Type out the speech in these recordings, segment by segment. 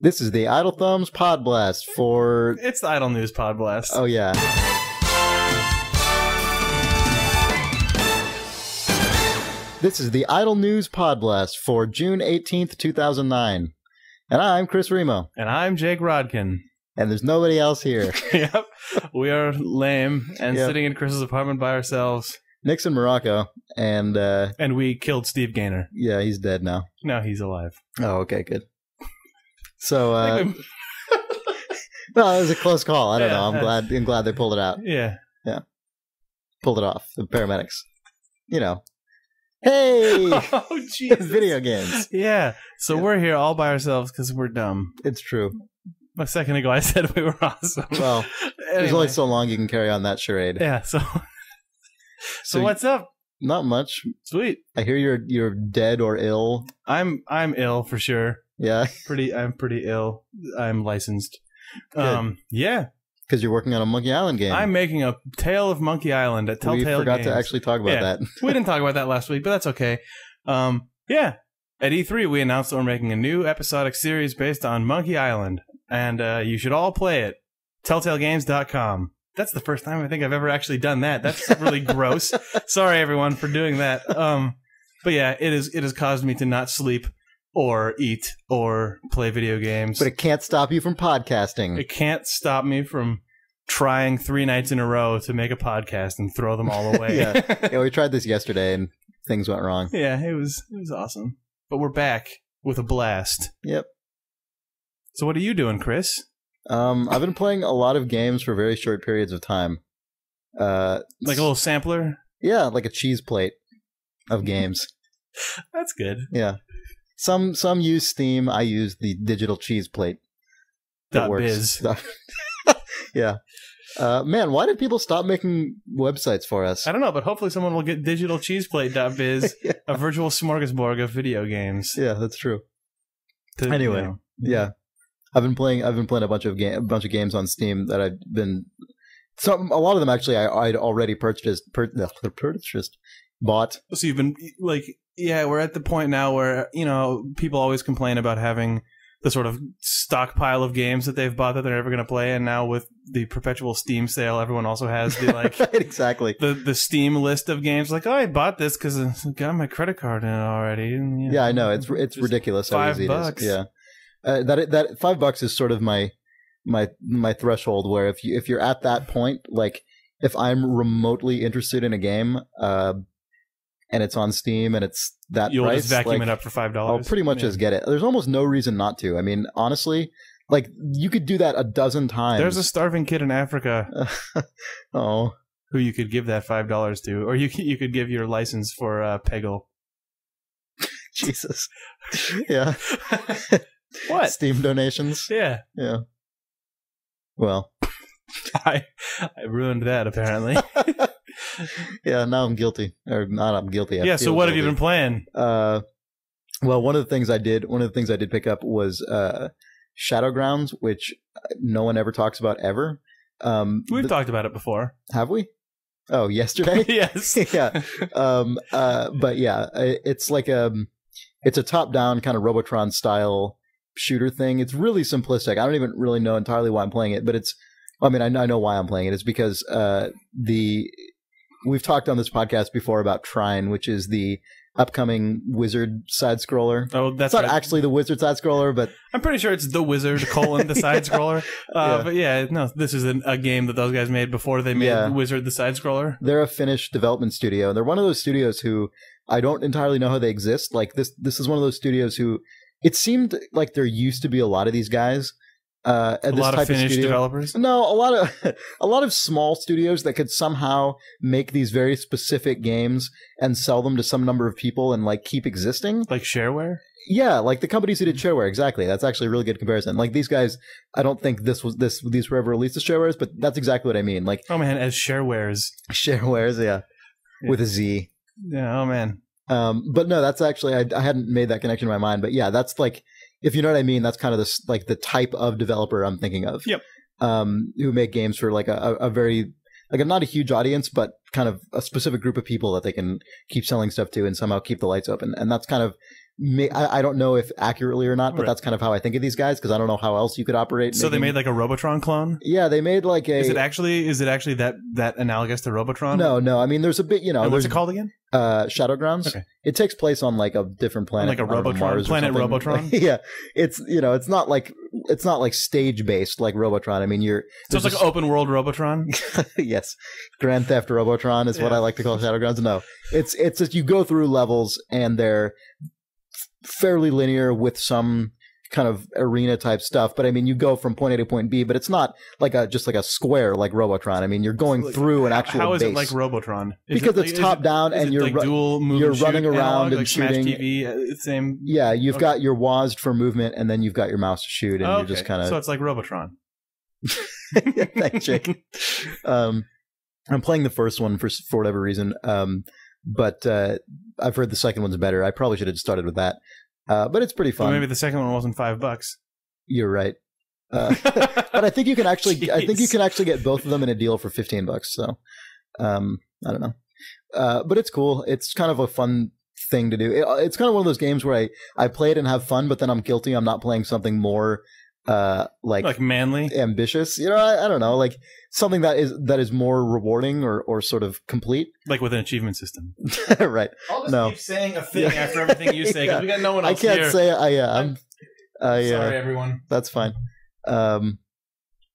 This is the Idle Thumbs Pod Blast for... It's the Idle News Pod Blast. Oh, yeah. This is the Idle News Pod Blast for June 18th, 2009. And I'm Chris Remo. And I'm Jake Rodkin. And there's nobody else here. Yep. We are lame and sitting in Chris's apartment by ourselves. Nick's in Morocco. And we killed Steve Gaynor. Yeah, he's dead now. No, he's alive. Oh, okay, good. So, well, it was a close call. I don't know. I'm glad they pulled it out. Yeah. Yeah. Pulled it off. The paramedics. You know. Hey! Oh, Jesus. Video games. Yeah. So we're here all by ourselves because we're dumb. It's true. A second ago I said we were awesome. Well, there's only so long you can carry on that charade. Yeah, so what's up? Not much. Sweet. I hear you're dead or ill. I'm ill for sure. Yeah. I'm pretty ill. I'm licensed. Good. Yeah. Because you're working on a Monkey Island game. I'm making a Tale of Monkey Island at Telltale Games. We forgot to actually talk about that. We didn't talk about that last week, but that's okay. Yeah. At E3, we announced that we're making a new episodic series based on Monkey Island. And you should all play it. TelltaleGames.com. That's the first time I think I've ever actually done that. That's really gross. Sorry, everyone, for doing that. But yeah, it has caused me to not sleep or eat or play video games. But it can't stop you from podcasting. It can't stop me from trying 3 nights in a row to make a podcast and throw them all away. Yeah, we tried this yesterday and things went wrong. Yeah, it was awesome. But we're back with a blast. Yep. So what are you doing, Chris? I've been playing a lot of games for very short periods of time. Like a little sampler? Yeah, like a cheese plate of games. That's good. Yeah. Some use Steam. I use the digitalcheeseplate. .biz. Yeah. Man, why did people stop making websites for us? I don't know, but hopefully someone will get digitalcheeseplate.biz, yeah. A virtual smorgasbord of video games. Yeah, that's true. Anyway, yeah. I've been playing a bunch of games on Steam that I've been. A lot of them actually I'd already bought. So you've been like, yeah, we're at the point now where people always complain about having the sort of stockpile of games that they've bought that they're never going to play, and now with the perpetual Steam sale, everyone also has the like right, exactly the Steam list of games. Like, oh, I bought this because I got my credit card in it already. And, yeah, I know it's ridiculous how easy it is. Yeah. That $5 is sort of my threshold where if you're at that point, like if I'm remotely interested in a game and it's on Steam and it's that you'll price, just vacuum it up for $5. I'll pretty much just get it. There's almost no reason not to. I mean, honestly, like you could do that a dozen times. There's a starving kid in Africa who you could give that $5 to, or you could give your license for Peggle. Jesus. Yeah. What? Steam donations? Yeah. Yeah. Well. I ruined that, apparently. Yeah, now I'm guilty. Or not I'm guilty. Yeah, so what have you been playing? Well, one of the things I did pick up was Shadowgrounds, which no one ever talks about ever. We've talked about it before. Have we? Oh, yesterday? Yes. Yeah. But yeah, it's like it's a top-down kind of Robotron style shooter thing. It's really simplistic. I don't even really know entirely why I'm playing it, but I know why I'm playing it. It's because we've talked on this podcast before about Trine, which is the upcoming Wizard side scroller. Oh, that's not actually the Wizard side scroller, but I'm pretty sure it's the Wizard : the side scroller. Yeah. But yeah, no, this is a game that those guys made before they made Wizard the side scroller. They're a Finnish development studio. They're one of those studios who I don't entirely know how they exist. Like this is one of those studios who it seemed like there used to be a lot of these guys. A lot of Finnish developers? No, a lot of small studios that could somehow make these very specific games and sell them to some number of people and like keep existing. Like Shareware? Yeah, like the companies who did Shareware, exactly. That's actually a really good comparison. Like these guys, I don't think these were ever released as Sharewares, but that's exactly what I mean. Like, oh man, as Sharewares. Sharewares, yeah. With a Z. Yeah, oh man. But no, that's actually I hadn't made that connection in my mind, but yeah, that's like, if you know what I mean, that's kind of the type of developer I'm thinking of. Yep. Who make games for like a very like not a huge audience, but kind of a specific group of people that they can keep selling stuff to and somehow keep the lights open. And that's kind of I don't know if accurately or not, but that's kind of how I think of these guys because I don't know how else you could operate. So they made like a Robotron clone? Yeah, they made like a... Is it actually that analogous to Robotron? No. I mean, there's a bit, what's it called again? Shadowgrounds. Okay. It takes place on like a different planet. Like a Robotron? Planet Robotron? Yeah. It's not like stage based like Robotron. I mean, so it's like an open world Robotron? Yes. Grand Theft Robotron is what I like to call Shadowgrounds. No. It's just you go through levels and they're fairly linear with some kind of arena type stuff, but I mean you go from point A to point B, but it's not like just like a square like Robotron. I mean you're going through an actual How is base. it like Robotron? Because it's top down and you're like dual move you're and running shoot around analog, and like shooting. Smash TV, same. Yeah, you've got your WASD for movement and then you've got your mouse to shoot and you're just kind of... So it's like Robotron. Yeah, thanks, Jake. I'm playing the first one for whatever reason, but I've heard the second one's better. I probably should have started with that. But it's pretty fun. Well, maybe the second one wasn't $5. You're right. But I think you can actually get both of them in a deal for $15. So I don't know. But it's cool. It's kind of a fun thing to do. It's kind of one of those games where I play it and have fun, but then I'm guilty I'm not playing something more like manly, ambitious. I don't know, like something that is more rewarding or sort of complete, like with an achievement system. Right. I'll just keep saying a thing after everything you say because we got no one else I can't here. say I'm sorry, everyone. That's fine. But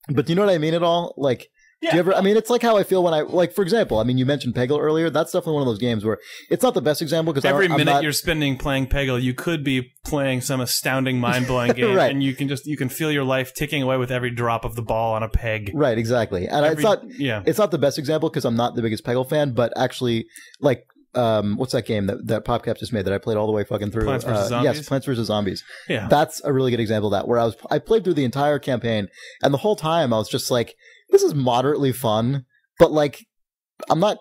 do you know what I mean at all? Like, do you ever? I mean, it's like how I feel when for example, I mean, you mentioned Peggle earlier. That's definitely one of those games where it's not the best example because every minute you're spending playing Peggle, you could be playing some astounding, mind-blowing game, right. And you can feel your life ticking away with every drop of the ball on a peg. Right, exactly. And it's not the best example because I'm not the biggest Peggle fan, but actually, like, what's that game that PopCap just made that I played all the way fucking through? Plants vs. Zombies? Yes, Plants vs. Zombies. Yeah. That's a really good example of that, where I played through the entire campaign, and the whole time I was just like, this is moderately fun, but like, I'm not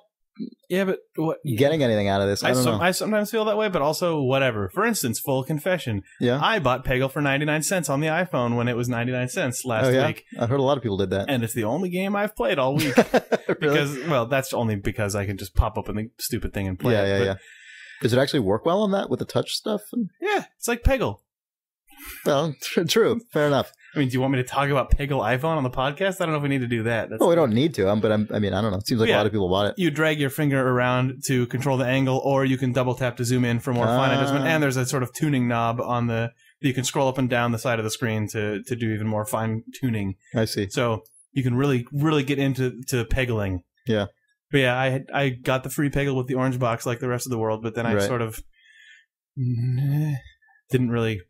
getting anything out of this. I don't know. I sometimes feel that way, but also whatever. For instance, full confession. Yeah. I bought Peggle for 99 cents on the iPhone when it was 99 cents last week. I heard a lot of people did that. And it's the only game I've played all week. Because, well, that's only because I can just pop open the stupid thing and play it. Yeah. Does it actually work well on that with the touch stuff? Yeah, it's like Peggle. Well, true. Fair enough. I mean, do you want me to talk about Peggle iPhone on the podcast? I don't know if we need to do that. We don't need to. I mean, I don't know. It seems like a lot of people bought it. You drag your finger around to control the angle, or you can double tap to zoom in for more fine adjustment. And there's a sort of tuning knob on you can scroll up and down the side of the screen to do even more fine tuning. I see. So you can really, really get into Peggling. Yeah. But yeah, I got the free Peggle with the orange box like the rest of the world, but then I sort of didn't really...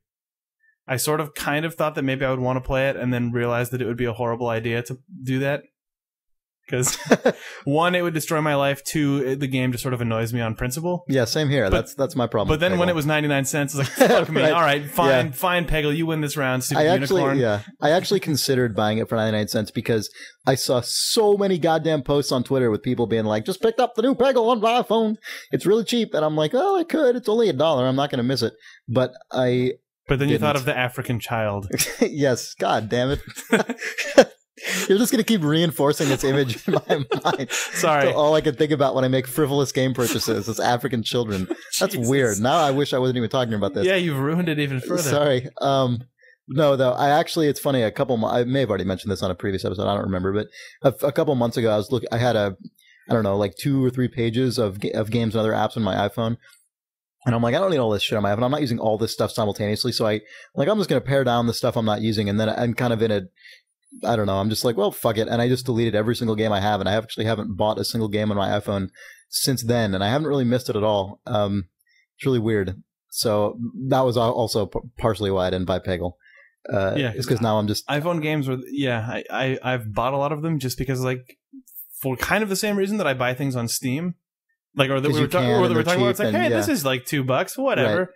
I sort of kind of thought that maybe I would want to play it and then realized that it would be a horrible idea to do that. Because, one, it would destroy my life. Two, the game just sort of annoys me on principle. Yeah, same here. That's my problem. But then when it was 99 cents, I was like, fuck me. All right, fine, Peggle, you win this round, stupid unicorn. I actually considered buying it for 99 cents because I saw so many goddamn posts on Twitter with people being like, just picked up the new Peggle on my iPhone. It's really cheap. And I'm like, oh, I could. It's only $1. I'm not going to miss it. But then you thought of the African child. Yes. God damn it. You're just going to keep reinforcing this image in my mind. Sorry. So all I can think about when I make frivolous game purchases is African children. That's weird. Now I wish I wasn't even talking about this. Yeah, you've ruined it even further. Sorry. No, though, it's funny. I may have already mentioned this on a previous episode. I don't remember. But a couple months ago, I had I don't know, like 2 or 3 pages of games and other apps on my iPhone. And I'm like, I don't need all this shit on my iPhone. I'm not using all this stuff simultaneously. So I'm just going to pare down the stuff I'm not using. And then I'm kind of I don't know. I'm just like, well, fuck it. And I just deleted every single game I have. And I actually haven't bought a single game on my iPhone since then. And I haven't really missed it at all. It's really weird. So that was also partially why I didn't buy Peggle. It's because now I'm just... iPhone games were... Yeah, I've bought a lot of them just because, like, for kind of the same reason that I buy things on Steam. Like, or that we were talking about, it's like, hey, this is like $2, whatever.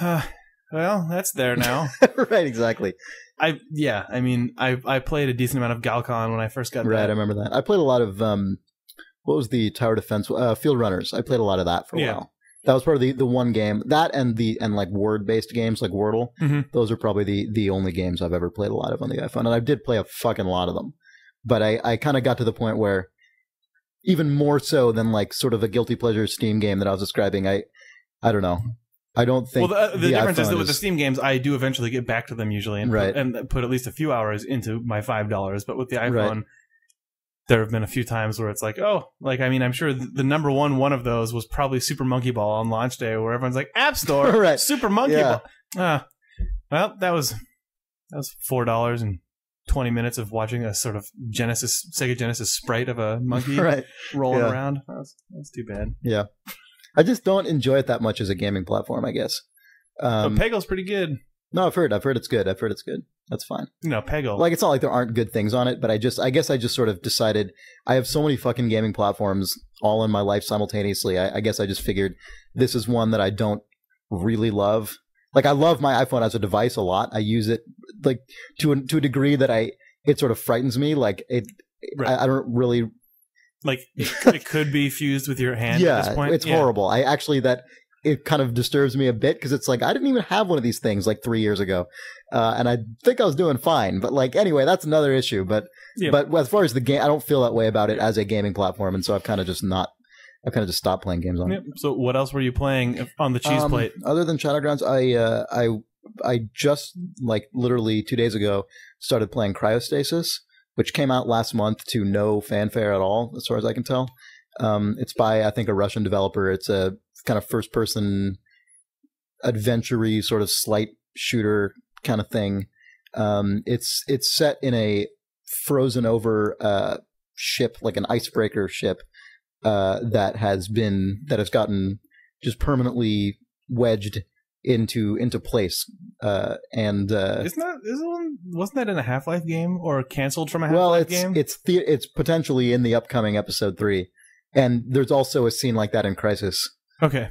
Right. Well, that's there now. Right, exactly. I played a decent amount of Galcon when I first got Right, I remember that. I played a lot of, what was the tower defense? Field Runners. I played a lot of that for a while. That was probably the one game. That and like word-based games like Wordle. Mm-hmm. Those are probably the only games I've ever played a lot of on the iPhone. And I did play a fucking lot of them. But I kind of got to the point where even more so than like sort of a guilty pleasure Steam game that I was describing, I don't know. I don't think. Well, the difference is that with the Steam games, I do eventually get back to them usually and put at least a few hours into my $5. But with the iPhone, there have been a few times where it's like, I'm sure the number one of those was probably Super Monkey Ball on launch day, where everyone's like, App Store, Super Monkey Ball. Well, that was $4 and 20 minutes of watching a sort of Sega Genesis sprite of a monkey rolling around. That's too bad. Yeah. I just don't enjoy it that much as a gaming platform, I guess. Peggle's pretty good. No, I've heard it's good. That's fine. No, Peggle. Like, it's not like there aren't good things on it, but I guess I just sort of decided I have so many fucking gaming platforms all in my life simultaneously. I guess I just figured this is one that I don't really love. Like, I love my iPhone as a device a lot. I use it like to a degree that it sort of frightens me. Like I don't really like it could be fused with your hand. Yeah, at this point. It's horrible. It kind of disturbs me a bit because it's like I didn't even have one of these things like 3 years ago, and I think I was doing fine. But like anyway, that's another issue. But as far as the game, I don't feel that way about it as a gaming platform, and so I've kind of just stopped playing games on it. So what else were you playing on the cheese plate? Other than Shadowgrounds, I just like literally 2 days ago started playing Cryostasis, which came out last month to no fanfare at all, as far as I can tell. It's by, I think, a Russian developer. It's a kind of first-person adventure-y sort of slight shooter kind of thing. It's set in a frozen-over ship, like an icebreaker ship, that has gotten just permanently wedged into place, and wasn't that in a Half-Life game or canceled from a Half-Life game? It's potentially in the upcoming episode 3, and there's also a scene like that in Crysis. Okay.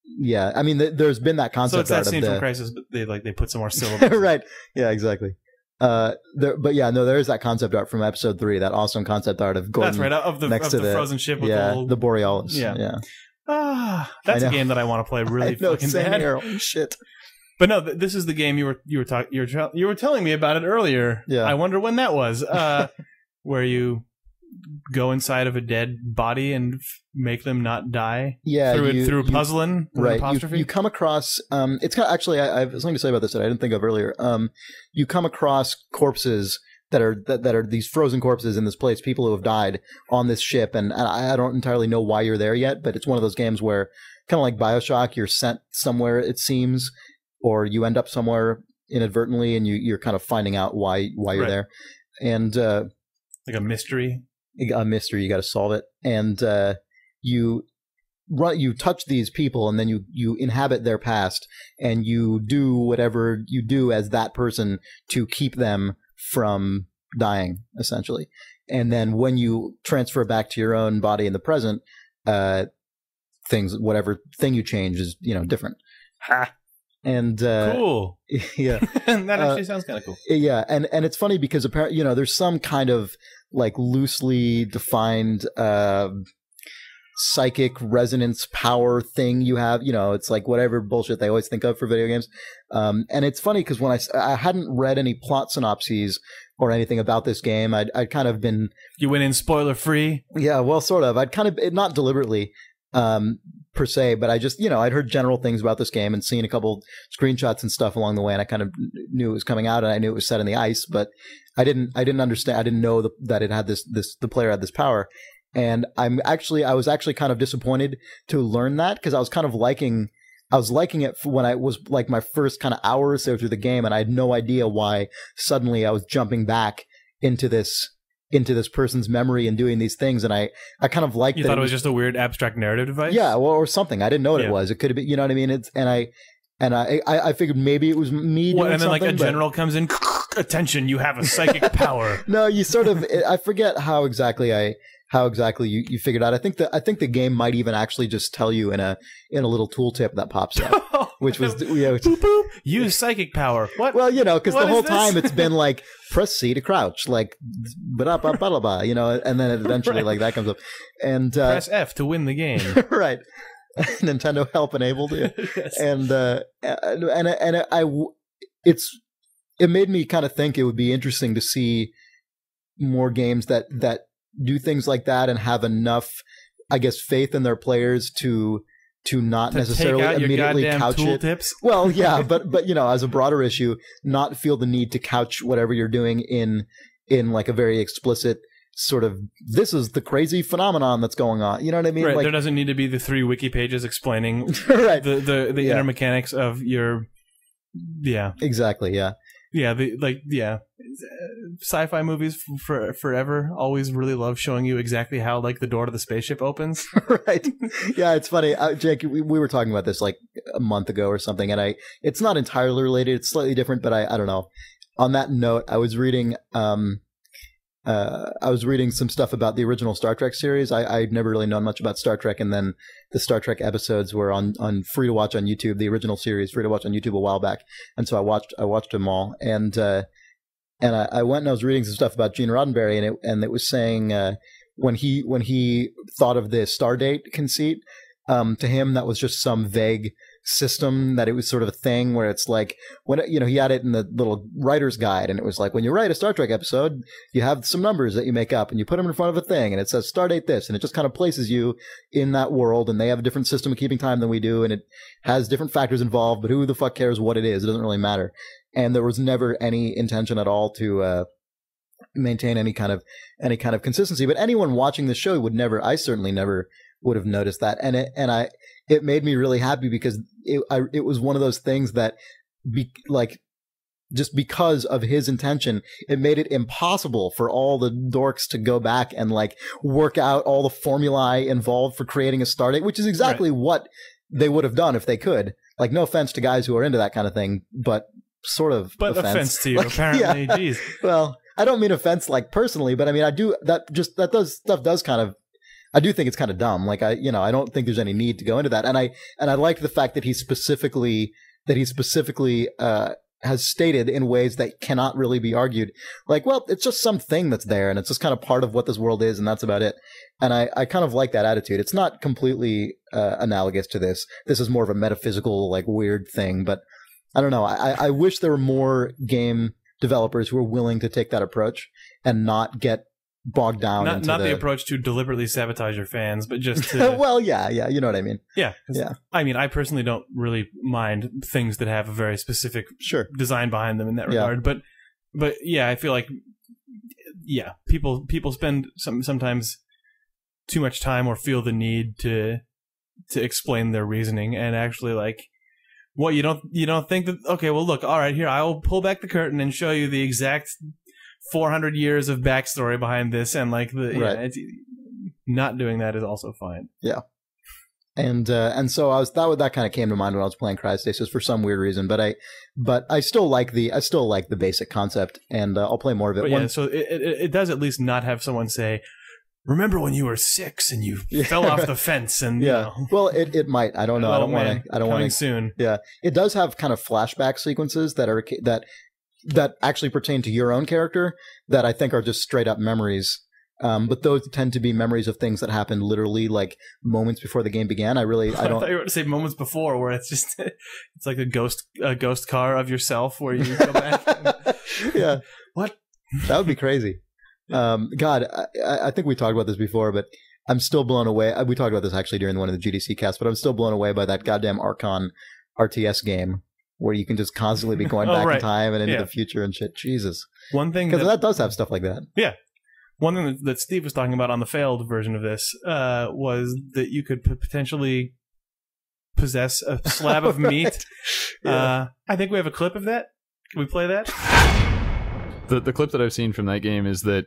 Yeah, I mean, there's been that concept. So it's that scene from Crysis, but they put some more syllables. Right. Yeah. Exactly. There is that concept art from episode 3. That awesome concept art of Gordon. That's right. Of the frozen ship with the Borealis. Yeah. That's a game that I want to play really fucking bad. Holy shit. But no, this is the game you were telling me about it earlier. Yeah. I wonder when that was. Where you go inside of a dead body and make them not die. Yeah, through puzzling. Right. You come across. It's kind of actually. I have something to say about this that I didn't think of earlier. You come across corpses that are these frozen corpses in this place, people who have died on this ship, and I don't entirely know why you're there yet, but it's one of those games where, kind of like BioShock, you're sent somewhere, it seems, or you end up somewhere inadvertently, and you're kind of finding out why you're there, and like a mystery. You got to solve it, and you touch these people, and then you inhabit their past, and you do whatever you do as that person to keep them from dying, essentially. And then when you transfer back to your own body in the present, whatever thing you change is, different. Ha. And cool. Yeah. That actually sounds kind of cool. Yeah, and it's funny because apparently, there's some kind of like loosely defined psychic resonance power thing you have. It's like whatever bullshit they always think of for video games. And it's funny because when I hadn't read any plot synopses or anything about this game, I'd kind of been... You went in spoiler free? Yeah, well, sort of. I'd kind of, not deliberately per se, but I just, I'd heard general things about this game and seen a couple screenshots and stuff along the way, and I kind of knew it was coming out, and I knew it was set in the ice, but I didn't understand. I didn't know that it had the player had this power. And I was actually kind of disappointed to learn that, because I was liking it when I was like my first kind of hour or so through the game, and I had no idea why suddenly I was jumping back into this person's memory and doing these things, and I kind of liked. You thought it was just a weird abstract narrative device? Yeah, well, or something. I didn't know what it was. It could have been, you know what I mean? I figued maybe it was me doing and then something, like a general comes in, attention, you have a psychic power. No, you sort of. I forget how exactly you figured out. I think the game might even actually just tell you in a little tooltip that pops up, which was boop, boop, use psychic power. What? Well, because the whole time it's been like press C to crouch, like blah blah blah blah, and then eventually like that comes up, and press F to win the game. Right. Nintendo Help enabled it. Yes. And it made me kind of think it would be interesting to see more games that do things like that and have enough, I guess, faith in their players to not necessarily immediately couch it. Tips? Well, yeah, but you know, as a broader issue, not feel the need to couch whatever you're doing in like a very explicit sort of, this is the crazy phenomenon that's going on. You know what I mean? Right. Like, there doesn't need to be the 3 wiki pages explaining right. the inner mechanics of your. Yeah. Exactly. Yeah. Yeah. Sci-fi movies forever always really love showing you exactly how like the door to the spaceship opens. Right. Yeah. It's funny, Jake. We were talking about this like a month ago or something, and it's not entirely related. It's slightly different, but I don't know. On that note, I was reading some stuff about the original Star Trek series. I'd never really known much about Star Trek, and then the Star Trek episodes were on free to watch on YouTube. The original series free to watch on YouTube a while back, and so I watched them all. And I went and I was reading some stuff about Gene Roddenberry, and it was saying when he thought of the Stardate conceit, to him that was just some vague system, that it was sort of a thing where it's like, when he had it in the little writer's guide, and it was like, when you write a Star Trek episode, you have some numbers that you make up and you put them in front of a thing, and it says Stardate this, and it just kind of places you in that world, and they have a different system of keeping time than we do, and it has different factors involved, but who the fuck cares what it is? It doesn't really matter. And there was never any intention at all to maintain any kind of consistency. But anyone watching the show would never, I certainly never would have noticed that. And it made me really happy, because it was one of those things that just because of his intention, it made it impossible for all the dorks to go back and like work out all the formulae involved for creating a Stardate, which is exactly what they would have done if they could. Like, no offense to guys who are into that kind of thing, but sort of offense to you, like, apparently. Yeah. Jeez. Well, I don't mean offense like personally, but I mean, I do think it's kind of dumb. Like, I don't think there's any need to go into that. And I like the fact that he specifically has stated in ways that cannot really be argued. Like, well, it's just something that's there, and it's just kind of part of what this world is, and that's about it. And I kind of like that attitude. It's not completely analogous to this. This is more of a metaphysical, like, weird thing, but I don't know. I wish there were more game developers who are willing to take that approach and not get bogged down into the approach to deliberately sabotage your fans, but just to... Well, yeah, you know what I mean. Yeah. I mean, I personally don't really mind things that have a very specific design behind them in that regard, but yeah, I feel like people spend sometimes too much time or feel the need to explain their reasoning, and actually, like, what, you don't think that, okay, well, look, all right, here, I will pull back the curtain and show you the exact 400 years of backstory behind this, and like not doing that is also fine. Yeah. And so that kind of came to mind when I was playing Cryostasis for some weird reason, but I still like the basic concept, and I'll play more of it. But so it does at least not have someone say, remember when you were 6 and you fell off the fence, and you know. Well, it might. I don't know. I don't want to soon. Yeah, it does have kind of flashback sequences that actually pertain to your own character that I think are just straight up memories. But those tend to be memories of things that happened literally like moments before the game began. I don't. I thought you were going to say moments before, where it's just it's like a ghost car of yourself where you go back. Yeah. What? That would be crazy. God, I think we talked about this before, but I'm still blown away. We talked about this actually during one of the GDC casts, but I'm still blown away by that goddamn Archon RTS game where you can just constantly be going back in time and into the future and shit. Jesus. One thing, because that does have stuff like that. Yeah. One thing that Steve was talking about on the failed version of this was that you could potentially possess a slab of meat. I think we have a clip of that. Can we play that? The clip that I've seen from that game is that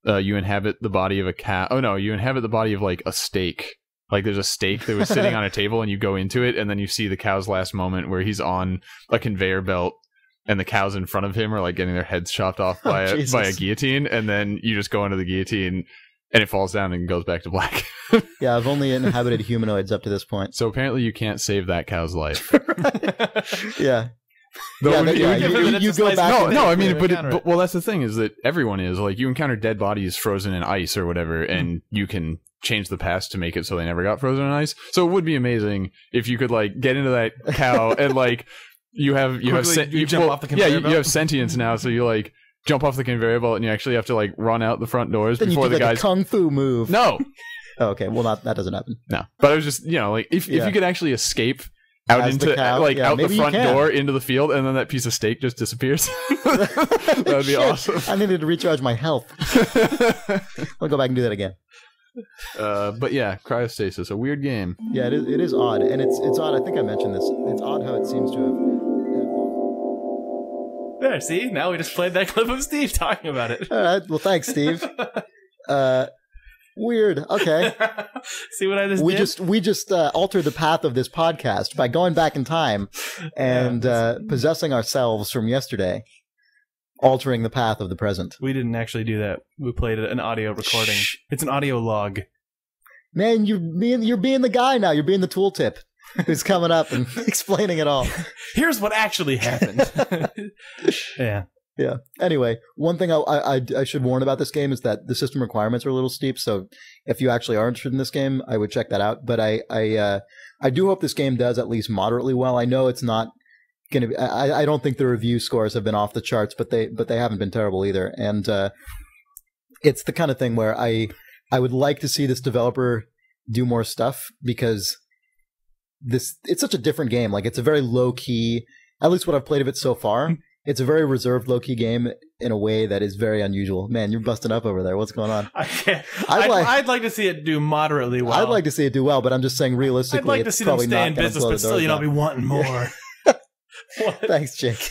you inhabit the body of a cow. Oh no, you inhabit the body of like a steak. Like there's a steak that was sitting on a table, and you go into it, and then you see the cow's last moment where he's on a conveyor belt, and the cows in front of him are like getting their heads chopped off by a guillotine, and then you just go into the guillotine, and it falls down and goes back to black. Yeah, I've only inhabited humanoids up to this point. So apparently you can't save that cow's life. Yeah. You go back. No, I mean, but well, that's the thing, is that everyone is like, you encounter dead bodies frozen in ice or whatever, and you can change the past to make it so they never got frozen in ice. So it would be amazing if you could like get into that cow and like you have sentience now, so you like jump off the conveyor belt and you actually have to like run out the front doors then before you do the like guys. A kung fu move. No. Oh, okay. Well, that doesn't happen. No, but I was just, like if you could actually escape out As into the cow, out the front can. door into the field, and then that piece of steak just disappears. That would be awesome. I needed to recharge my health. I'll go back and do that again. But yeah, Cryostasis, a weird game. Yeah, it is odd, and it's odd. I think I mentioned this. It's odd how it seems to have. There, see? Now we just played that clip of Steve talking about it. All right. Well, thanks, Steve. Weird. Okay. See what I just did? We just altered the path of this podcast by going back in time and possessing ourselves from yesterday, altering the path of the present. We didn't actually do that. We played an audio recording. Shh. It's an audio log. Man, you're being the guy now. You're being the tooltip who's coming up and explaining it all. Here's what actually happened. Yeah. Anyway, one thing I should warn about this game is that the system requirements are a little steep. So if you actually are interested in this game, I would check that out. But I do hope this game does at least moderately well. I know it's not going to be. I don't think the review scores have been off the charts, but they haven't been terrible either. And it's the kind of thing where I would like to see this developer do more stuff, because it's such a different game. Like, it's a very low key. At least what I've played of it so far. It's a very reserved, low-key game in a way that is very unusual. Man, you're busting up over there. What's going on? I can't. I'd like to see it do moderately well. I'd like to see it do well, but I'm just saying realistically, I'd like to see them stay in business, but still, be wanting more. Thanks, Jake.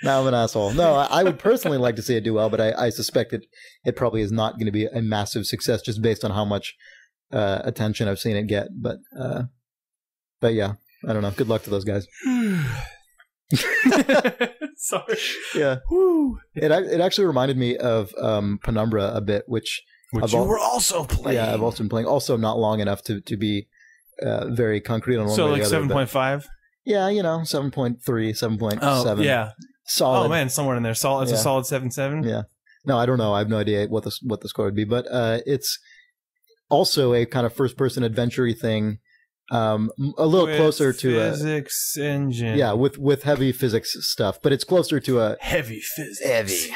Now I'm an asshole. No, I would personally like to see it do well, but I suspect it probably is not going to be a massive success just based on how much attention I've seen it get. But yeah, I don't know. Good luck to those guys. Sorry. Yeah. Woo. It actually reminded me of Penumbra a bit, which you were also playing. Yeah, I've also been playing. Also, not long enough to be very concrete on one so way or like the other. 7.5. Yeah, 7.3, 7.7. Oh, yeah. Solid. Oh man, somewhere in there. It's a solid 7.7. Yeah. No, I don't know. I have no idea what the score would be, but it's also a kind of first-person adventure-y thing. A little closer to physics engine. Yeah, with heavy physics stuff, but it's closer to a heavy physics. Heavy.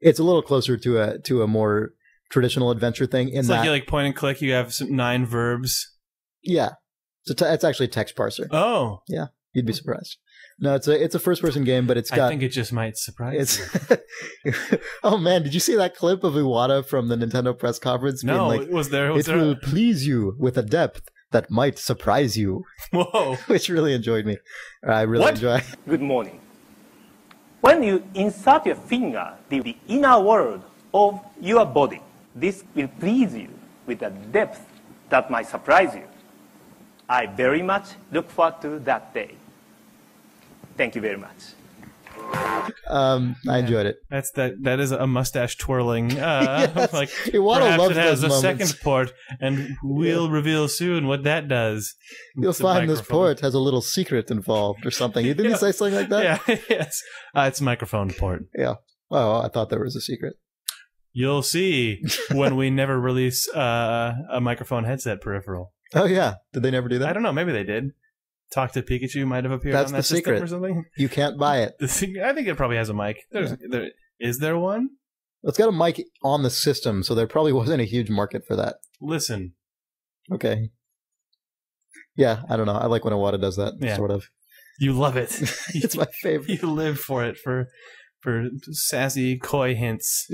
It's a little closer to a more traditional adventure thing. It's like you point and click. You have 9 verbs. Yeah, it's actually a text parser. Oh, yeah, you'd be surprised. No, it's a first person game, but it's got. I think it just might surprise you. Oh man, did you see that clip of Iwata from the Nintendo press conference? No, being like, was there? It will please you with a depth that might surprise you. Whoa. Which really enjoyed me. I really enjoy. Good morning. When you insert your finger in the inner world of your body, this will please you with a depth that might surprise you. I very much look forward to that day. Thank you very much. I enjoyed it. That is a mustache twirling. Yes. Like Iwata perhaps loves it has those a moments. second port, and we'll reveal soon what that does. You'll It's a find this microphone. port has a little secret involved or something. Didn't you say something like that? Yeah, yes. It's a microphone port. Yeah. Oh, I thought there was a secret. You'll see when we never release a microphone headset peripheral. Oh yeah. Did they never do that? I don't know. Maybe they did. Talk to Pikachu might have appeared That's on that the system secret. or something. You can't buy it. I think it probably has a mic. Is there one? It's got a mic on the system, so there probably wasn't a huge market for that. Listen. Okay. Yeah, I don't know. I like when Iwata does that, sort of. You love it. It's my favorite. You live for it, for sassy, coy hints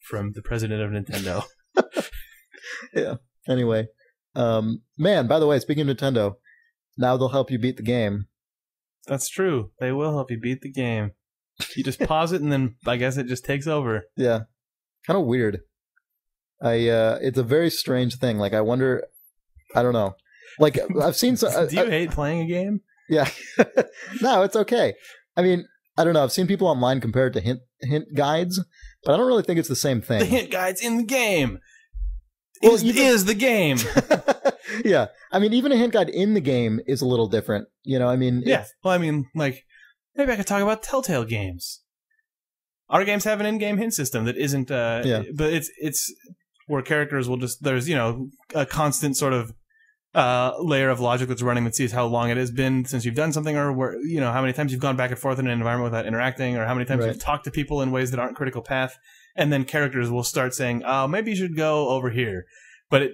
from the president of Nintendo. Yeah. Anyway. Man, by the way, speaking of Nintendo, now they'll help you beat the game. That's true. They will help you beat the game. You just pause it, and then I guess it just takes over. Yeah. Kind of weird. It's a very strange thing. Like, I wonder... I don't know. Like, I've seen... Do you hate playing a game? Yeah. No, it's okay. I mean, I don't know. I've seen people online compare it to hint guides, but I don't really think it's the same thing. The hint guide's in the game. Well, is the game. Yeah. I mean, even a hint guide in the game is a little different. I mean... Yeah. Well, I mean, like, maybe I could talk about Telltale games. Our games have an in-game hint system that isn't... But it's where characters will just... There's, a constant sort of layer of logic that's running that sees how long it has been since you've done something, or where, how many times you've gone back and forth in an environment without interacting, or how many times you've talked to people in ways that aren't critical path. And then characters will start saying, "Oh, maybe you should go over here." But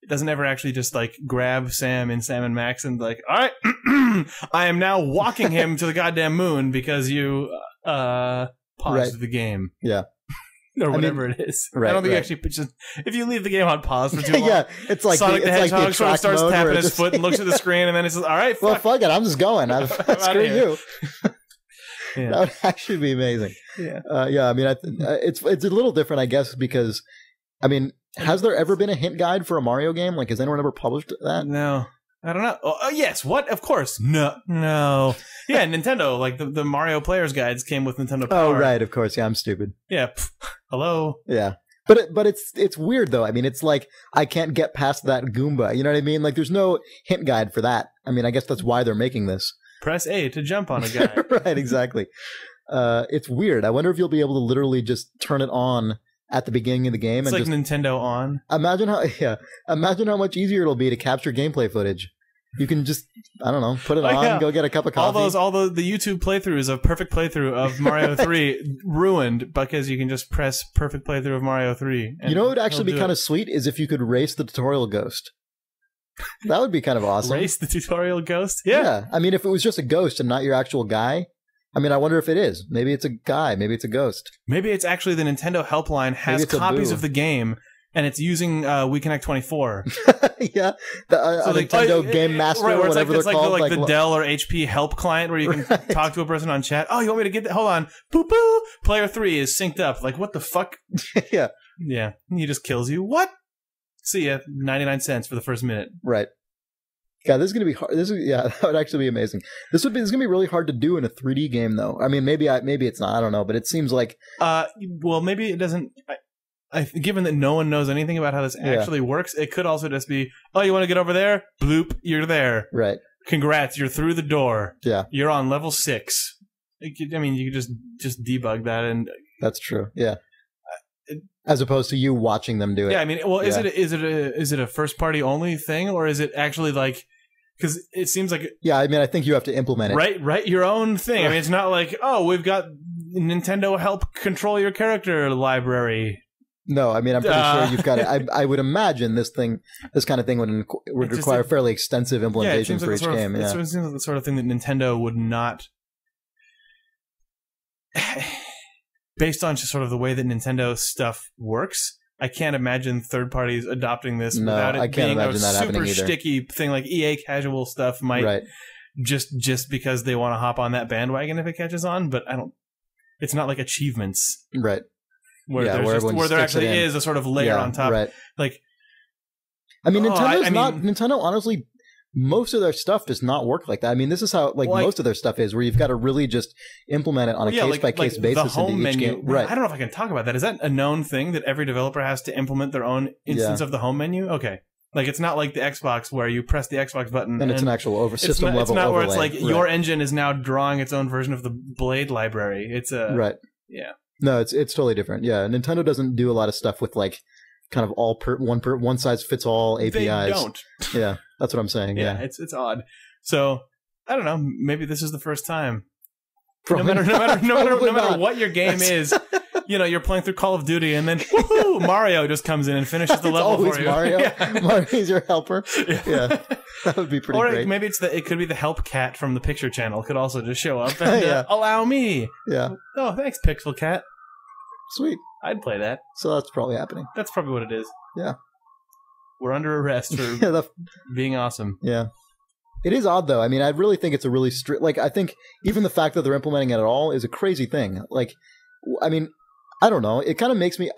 doesn't ever actually just like grab Sam and Max and like, all right, I am now walking him to the goddamn moon because you paused the game. Yeah. Or whatever it is. Right, I don't think actually just if you leave the game on pause for too long. Yeah, it's like Sonic the Hedgehog sort of starts tapping his foot and looks yeah. at the screen and then it's just, all right, fuck. Well, fuck it, I'm just going. Screw you. Yeah. That would actually be amazing. Yeah. I mean, it's a little different, I guess, because I mean, has there ever been a hint guide for a Mario game? Like, has anyone ever published that? No. I don't know. Oh, yes. What? Of course. No. Yeah, Nintendo. Like the Mario Players Guides came with Nintendo Power. Oh, right. Of course. Yeah, I'm stupid. Yeah. Hello. Yeah. But it's weird though. I mean, it's like I can't get past that Goomba. You know what I mean? Like, there's no hint guide for that. I mean, I guess that's why they're making this. Press A to jump on a guy. Right. Exactly. It's weird. I wonder if you'll be able to literally just turn it on at the beginning of the game. It's and like just, Nintendo on. Imagine how much easier it'll be to capture gameplay footage. You can just, I don't know, put it on, go get a cup of coffee. All the YouTube playthroughs of perfect playthrough of Mario 3 ruined because you can just press perfect playthrough of Mario 3. You know what would actually be kind of sweet is if you could race the tutorial ghost. That would be kind of awesome. Race the tutorial ghost? Yeah. I mean, if it was just a ghost and not your actual guy. I mean, I wonder if it is. Maybe it's a guy. Maybe it's a ghost. Maybe it's actually the Nintendo helpline has copies of the game. And it's using WeConnect 24. Yeah, the Nintendo Game Master, right, or whatever it's they're like called. The Dell or HP help client where you can talk to a person on chat. Oh, you want me to get that? Hold on. Boop, boop. Player 3 is synced up. Like, what the fuck? Yeah. Yeah. He just kills you. What? See ya. 99 cents for the first minute. Right. Yeah, this is going to be hard. That would actually be amazing. This is going to be really hard to do in a 3D game, though. I mean, maybe it's not. I don't know. But it seems like... well, maybe it doesn't... given that no one knows anything about how this actually works, it could also just be, oh, you want to get over there? Bloop, you're there. Right. Congrats, you're through the door. Yeah. You're on level 6. I mean, you could just debug that and... That's true, yeah. As opposed to you watching them do it. Yeah, I mean, well, is it a first-party only thing, or is it actually like... Because it seems like... Yeah, I mean, I think you have to implement it. Write your own thing. I mean, it's not like, oh, we've got Nintendo help control your character library. No, I mean, I'm pretty sure you've got it. I would imagine this kind of thing would require fairly extensive implementation for each game. It seems like the sort of thing that Nintendo would not... Based on just sort of the way that Nintendo stuff works, I can't imagine third parties adopting this without it being a super sticky thing. Like EA casual stuff might just because they want to hop on that bandwagon if it catches on, but it's not like achievements. Right. Where there actually is a sort of layer on top. Right. Like, I mean, Nintendo honestly, most of their stuff does not work like that. I mean, this is how most of their stuff is, where you've got to really just implement it on a case-by-case basis. The home menu. Game. Right. I don't know if I can talk about that. Is that a known thing that every developer has to implement their own instance of the home menu? Okay. Like, it's not like the Xbox where you press the Xbox button and it's an actual system level. It's not overlay. where it's like your engine is now drawing its own version of the Blade library. It's a... Right. Yeah. No, it's totally different. Yeah, Nintendo doesn't do a lot of stuff with like kind of all one size fits all APIs. They don't. Yeah, that's what I'm saying. Yeah, it's odd. So I don't know. Maybe this is the first time. Probably no matter what your game is, you're playing through Call of Duty and then woohoo, Mario just comes in and finishes the level for you. Mario. Yeah. Mario's your helper. Yeah. That would be pretty great. Or maybe it could be the help cat from the picture channel could also just show up and allow me. Yeah. Oh, thanks, Pixel Cat. Sweet. I'd play that. So that's probably happening. That's probably what it is. Yeah. We're under arrest for being awesome. Yeah. It is odd, though. I mean, I really think it's a really strict... Like, I think even the fact that they're implementing it at all is a crazy thing. Like, I mean, I don't know. It kind of makes me...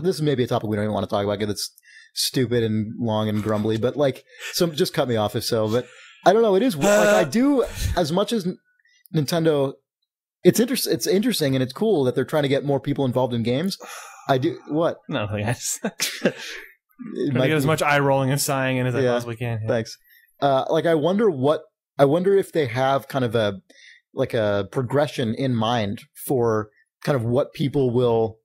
this is maybe a topic we don't even want to talk about because it's stupid and long and grumbly, but like, so just cut me off if so. But I don't know. It is like I do as much as Nintendo. It's interesting and it's cool that they're trying to get more people involved in games. I do what? No, I just trying to get as much eye rolling and sighing in as I possibly can. Yeah. Thanks. Like I wonder if they have kind of a progression in mind for kind of what people will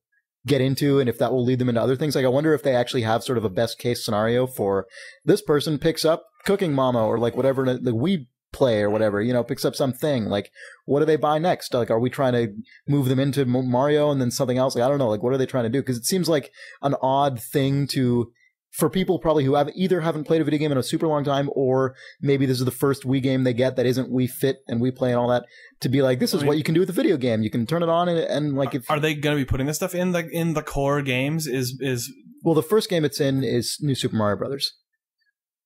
get into and if that will lead them into other things. Like I wonder if they actually have sort of a best case scenario for this person picks up Cooking Mama or like whatever the Wii play or whatever, picks up something. Like what do they buy next? Like are we trying to move them into Mario and then something else? Like I don't know. Like what are they trying to do? Because it seems like an odd thing to for people probably who haven't played a video game in a super long time, or maybe this is the first Wii game they get that isn't Wii Fit and Wii Play and all that, to be like, this is what you can do with a video game. You can turn it on and like if... Are they going to be putting this stuff in the core games? Well, the first game it's in is New Super Mario Brothers.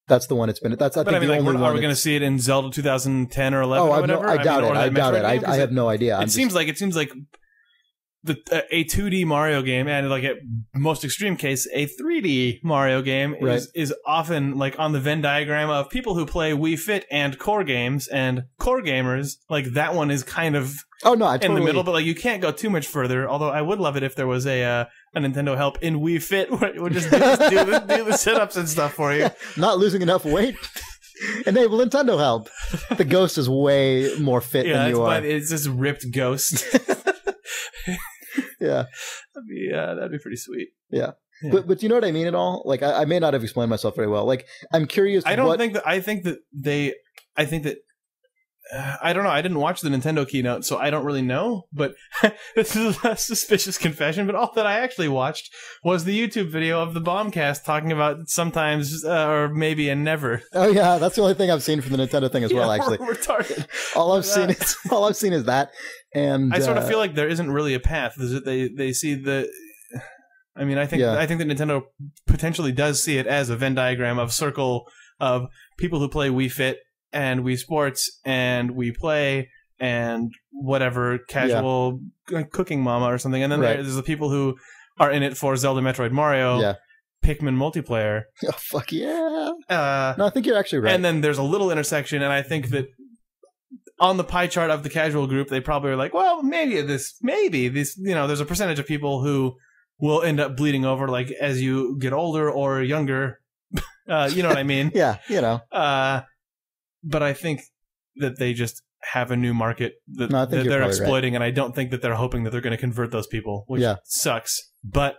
That's the one it's been. That's I think the only one. Are we going to see it in Zelda 2010 or 11 or whatever? I doubt it. I have no idea. It seems like a 2D Mario game, and like at most extreme case, a 3D Mario game is often like on the Venn diagram of people who play Wii Fit and core games and core gamers. Like that one is kind of in the middle, but like you can't go too much further. Although I would love it if there was a Nintendo help in Wii Fit where it would just do the sit-ups and stuff for you. Not losing enough weight. Enable Nintendo help. The ghost is way more fit than you are. It's this ripped ghost. Yeah, that'd be pretty sweet. Yeah. But you know what I mean at all? Like I may not have explained myself very well. Like I'm curious. I don't know. I don't know. I didn't watch the Nintendo keynote, so I don't really know. But this is a suspicious confession. But all that I actually watched was the YouTube video of the Bombcast talking about sometimes or maybe and never. Oh yeah, that's the only thing I've seen from the Nintendo thing as well. Actually, retarded. All I've seen is that. And I sort of feel like there isn't really a path. They see the. I mean, I think that Nintendo potentially does see it as a Venn diagram of circle of people who play Wii Fit and Wii Sports and Wii Play and whatever casual cooking mama or something, and then there's the people who are in it for Zelda, Metroid, Mario, Pikmin multiplayer. Oh fuck yeah! No, I think you're actually right. And then there's a little intersection, and I think that. On the pie chart of the casual group, they probably are like, well, maybe this, there's a percentage of people who will end up bleeding over, like, as you get older or younger. You know what I mean? Yeah, you know. But I think that they just have a new market that they're exploiting, and I don't think that they're hoping that they're going to convert those people, which sucks. But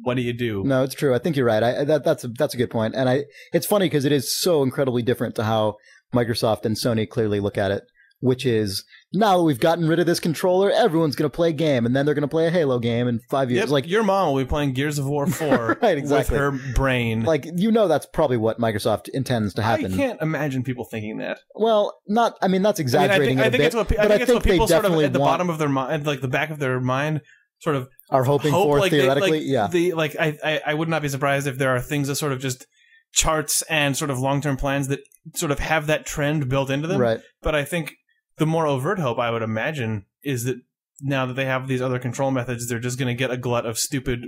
what do you do? No, it's true. I think you're right. That's a good point. And it's funny because it is so incredibly different to how Microsoft and Sony clearly look at it. Which is, now that we've gotten rid of this controller, everyone's going to play a game, and then they're going to play a Halo game in 5 years. Yep, like your mom will be playing Gears of War 4 right, exactly. with her brain. Like, that's probably what Microsoft intends to happen. I can't imagine people thinking that. Well, that's exaggerating it a bit. I think it's what people sort of at the bottom of their mind, like the back of their mind, sort of are hoping for, like, theoretically. I would not be surprised if there are things that sort of just charts and sort of long-term plans that sort of have that trend built into them. Right. But I think the more overt hope, I would imagine, is that now that they have these other control methods, they're just going to get a glut of stupid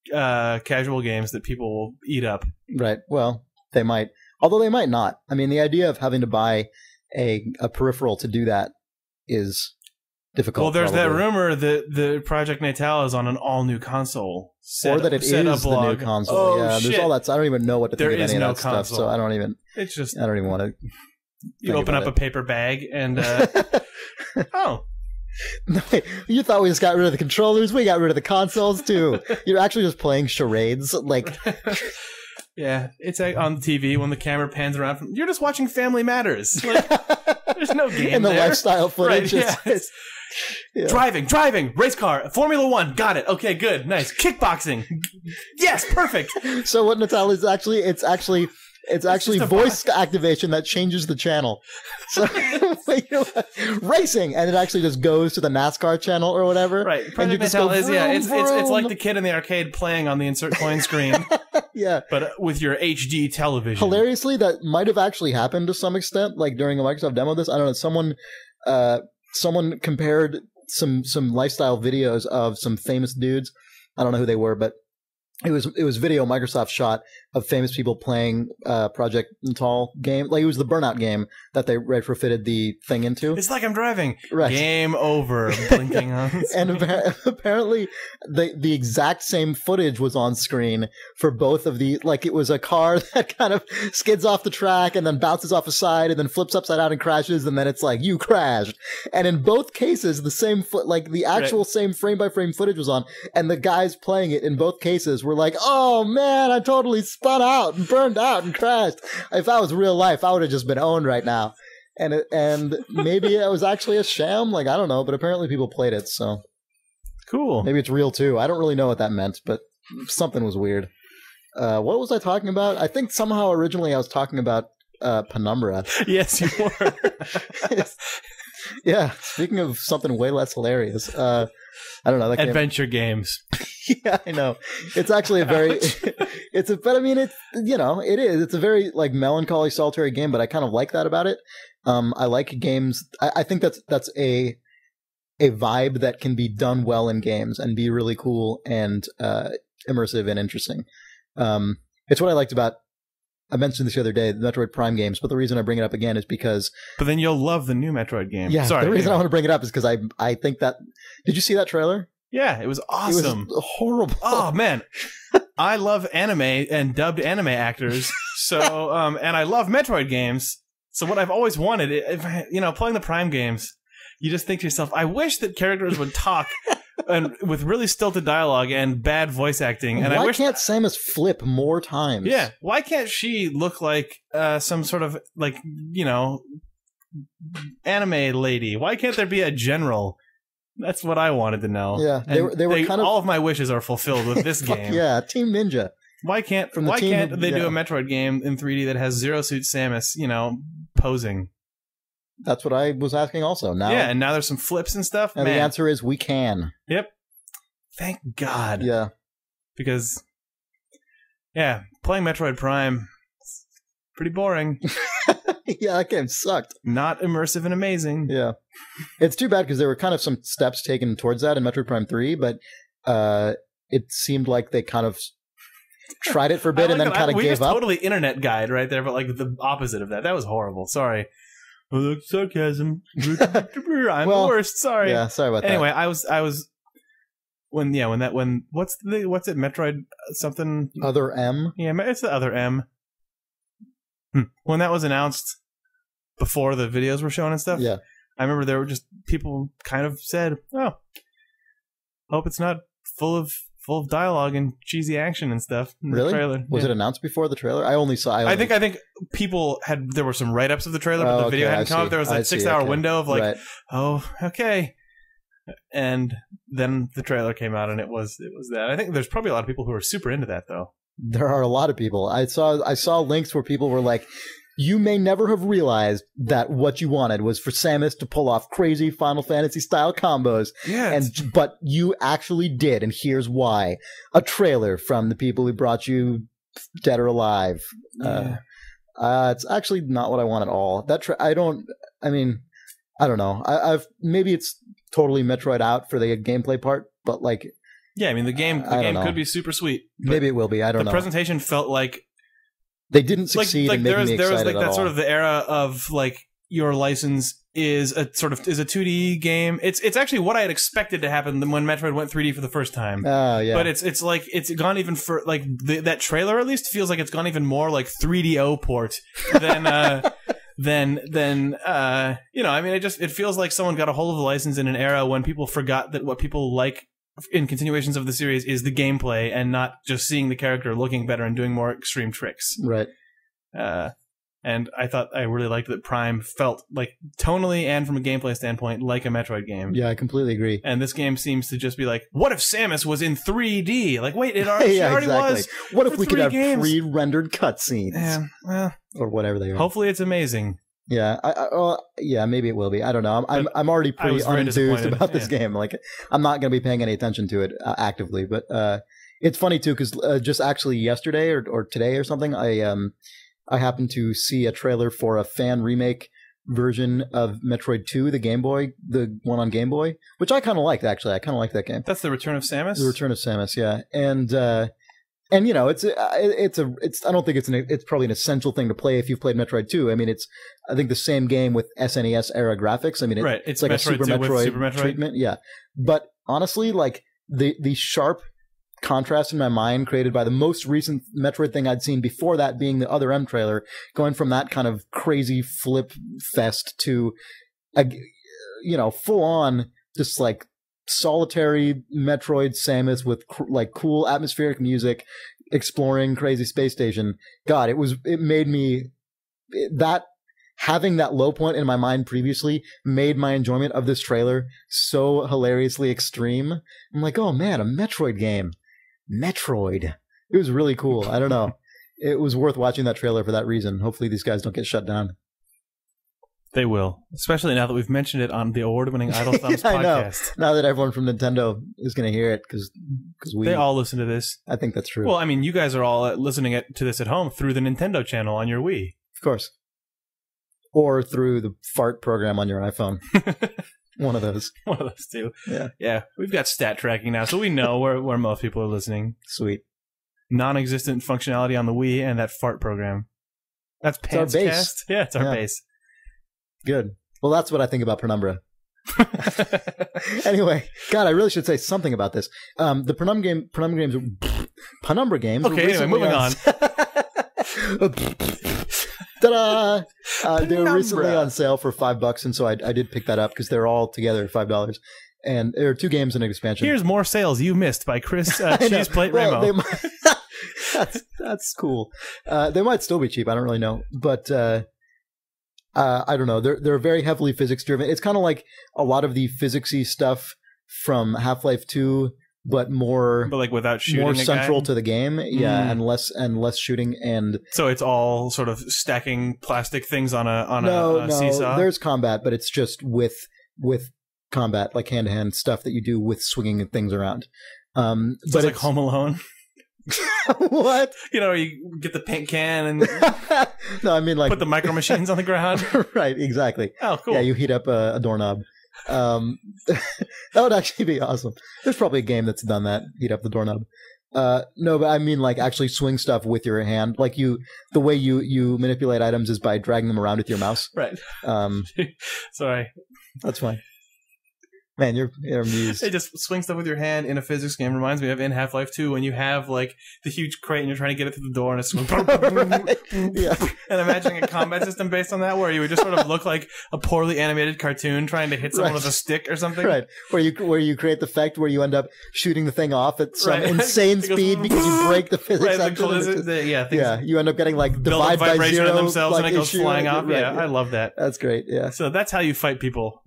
casual games that people will eat up. Right. Well, they might. Although they might not. I mean, the idea of having to buy a peripheral to do that is difficult. Well, there's that rumor that the Project Natal is on an all-new console. Or that it is the new console. Oh, yeah, shit. There's all that. So I don't even know what to think of any of that stuff. So I don't even want to... You open up a paper bag and oh. No, wait, you thought we just got rid of the controllers? We got rid of the consoles too. You're actually just playing charades, like. Yeah, it's on TV when the camera pans around. You're just watching Family Matters. Like, there's no game and the there. Lifestyle footage. Right, yeah. Driving, race car, Formula 1. Got it. Okay, good, nice. Kickboxing. Yes, perfect. So what Natal is actually, it's actually voice activation that changes the channel. So racing, and it actually just goes to the NASCAR channel or whatever. Right. Project Natal is it's like the kid in the arcade playing on the insert coin screen. Yeah. But with your HD television. Hilariously, that might have actually happened to some extent, like during a Microsoft demo of this. I don't know, someone compared some lifestyle videos of some famous dudes. I don't know who they were, but it was video Microsoft shot of famous people playing Project Natal game. Like, it was the Burnout game that they retrofitted the thing into. It's like I'm driving. Right. Game over. Blinking on. And apparently the exact same footage was on screen for both of the, like, it was a car that kind of skids off the track and then bounces off a side and then flips upside down and crashes, and then it's like, you crashed. And in both cases, the same the actual same frame by frame footage was on, and the guys playing it in both cases were like, oh man, I totally spun out and burned out and crashed. If that was real life, I would have just been owned right now. And maybe it was actually a sham, like, I don't know, but apparently people played it, so cool. Maybe it's real too. I don't really know what that meant, but something was weird. What was I talking about? I think somehow originally I was talking about Penumbra. Yes, you were. Yeah, speaking of something way less hilarious, I don't know. That Adventure games. Yeah, I know. It's actually a very, but I mean, it is. It's a very like melancholy, solitary game, but I kind of like that about it. I like games. I think that's a vibe that can be done well in games and be really cool and immersive and interesting. It's what I liked about. I mentioned this the other day, the Metroid Prime games, but the reason I bring it up again is because... But then you'll love the new Metroid game. Yeah, sorry. The reason I want to bring it up is because I think that... Did you see that trailer? Yeah, it was awesome. It was horrible. Oh, man. I love anime and dubbed anime actors, so and I love Metroid games. So what I've always wanted, playing the Prime games, you just think to yourself, I wish that characters would talk... and with really stilted dialogue and bad voice acting. And why can't Samus flip more times? Yeah, why can't she look like some sort of like anime lady? Why can't there be a general? That's what I wanted to know. Yeah, they were kind of all of my wishes are fulfilled with this game. Yeah, Team Ninja. Why can't do a Metroid game in 3D that has Zero Suit Samus, posing? That's what I was asking also. Now, yeah, and now there's some flips and stuff. And the answer is we can. Yep. Thank God. Yeah. Because, playing Metroid Prime is pretty boring. Yeah, that game sucked. Not immersive and amazing. Yeah. It's too bad because there were kind of some steps taken towards that in Metroid Prime 3, but it seemed like they kind of tried it for a bit and then kind of gave up. Totally internet guide right there, but like the opposite of that. That was horrible. Sorry. Oh, sarcasm. I'm the worst. Sorry. Yeah, sorry about that. Anyway, I was what's it? Metroid something? Other M? Yeah, it's the Other M. When that was announced before the videos were shown and stuff. Yeah. I remember there were just people kind of said, "Oh, hope it's not full of dialogue and cheesy action and stuff." In really? The trailer. Was it announced before the trailer? I think people there were some write-ups of the trailer, but the video hadn't come up. There was that 6-hour window of like, oh, okay. And then the trailer came out and it was that. I think there's probably a lot of people who are super into that though. There are a lot of people. I saw links where people were like, you may never have realized that what you wanted was for Samus to pull off crazy Final Fantasy style combos. Yeah. But you actually did, and here's why. A trailer from the people who brought you Dead or Alive. Yeah. It's actually not what I want at all. I don't know. Maybe it's totally Metroid out for the gameplay part, but like... Yeah, I mean, the game could be super sweet. Maybe it will be. I don't know. The presentation felt like... They didn't succeed in making me excited at all. There was like that sort of the era of like your license is a 2D game. It's actually what I had expected to happen when Metroid went 3D for the first time. Oh yeah. But it's like it's gone even for like that trailer at least feels like it's gone even more like 3DO port than I mean it feels like someone got a hold of the license in an era when people forgot that what people like in continuations of the series is the gameplay and not just seeing the character looking better and doing more extreme tricks. Right. And I thought I really liked that Prime felt like tonally and from a gameplay standpoint like a Metroid game. Yeah, I completely agree. And this game seems to just be like, what if Samus was in 3D? Like, wait, it already, already was. What if we could have pre-rendered cutscenes? Yeah, well, or whatever they are. Hopefully, it's amazing. Yeah, yeah, maybe it will be. I don't know. I'm already pretty unenthused about this game. Like, I'm not going to be paying any attention to it actively. But it's funny too because just actually yesterday or today or something, I happened to see a trailer for a fan remake version of Metroid II, the one on Game Boy, which I kind of liked actually. I kind of liked that game. That's the Return of Samus. The Return of Samus, yeah, and you know, it's I don't think it's probably an essential thing to play if you've played Metroid 2. I mean, I think the same game with SNES era graphics. I mean, it's like Metroid a Super Metroid treatment, yeah. But honestly, like the sharp contrast in my mind created by the most recent Metroid thing I'd seen before that being the Other M trailer, going from that kind of crazy flip fest to, full on just like solitary Metroid Samus with like cool atmospheric music exploring crazy space station. God, it made me having that low point in my mind previously made my enjoyment of this trailer so hilariously extreme. I'm like, oh man, a Metroid game. Metroid. It was really cool. I don't know. It was worth watching that trailer for that reason. Hopefully these guys don't get shut down. They will, especially now that we've mentioned it on the award-winning Idle Thumbs podcast. Now that everyone from Nintendo is going to hear it, because they all listen to this. I think that's true. Well, I mean, you guys are all listening to this at home through the Nintendo channel on your Wii. Of course. Or through the fart program on your iPhone. One of those. One of those two. Yeah. Yeah, we've got stat tracking now, so we know where most people are listening. Sweet. Non-existent functionality on the Wii and that fart program. That's Pantscast. Base. Yeah, it's our base. Good. Well, that's what I think about Penumbra. Anyway, God, I really should say something about this. The Penumbra games. Okay, anyway, moving on. Ta-da! They were recently on sale for $5, and so I did pick that up because they're all together at $5. And there are 2 games and an expansion. Here's more sales you missed by Chris Cheeseplate Ramo. That's cool. They might still be cheap. I don't really know, but. I don't know. They're very heavily physics driven. It's kind of like a lot of the physicsy stuff from Half-Life 2, but like without shooting, more central to the game. Yeah, and less shooting. And so it's all sort of stacking plastic things on a seesaw. There's combat, but it's just with combat, like hand to hand stuff that you do with swinging things around. So it's like Home Alone. What? You know, you get the paint can and no, I mean like put the micro machines on the ground. Right, exactly. Oh, cool. Yeah, you heat up a doorknob. That would actually be awesome. There's probably a game that's done that. Heat up the doorknob. No, but I mean like actually swing stuff with your hand. Like the way you manipulate items is by dragging them around with your mouse. Right. Sorry. That's fine. Man, you're amused. Hey, just swing stuff with your hand in a physics game reminds me of in Half-Life 2 when you have like the huge crate and you're trying to get it through the door and it's swing. Right. Yeah. And imagining a combat system based on that where you would just sort of look like a poorly animated cartoon trying to hit someone with a stick or something. Right. Where you create the effect where you end up shooting the thing off at some insane speed because you break the physics. Right, you end up getting like divide by zero in themselves like, and it goes flying off. Right, yeah, I love that. That's great. Yeah. So that's how you fight people.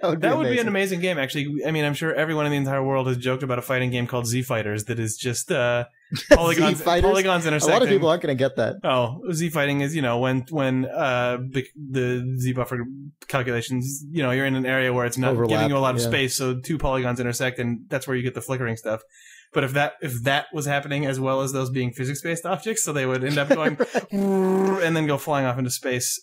That would be an amazing game, actually. I mean, I'm sure everyone in the entire world has joked about a fighting game called Z Fighters that is just polygons intersecting. A lot of people aren't going to get that. Oh, Z fighting is, when the Z buffer calculations, you're in an area where it's not giving you a lot of space, so 2 polygons intersect, and that's where you get the flickering stuff. But if that was happening as well as those being physics-based objects, so they would end up going and then go flying off into space.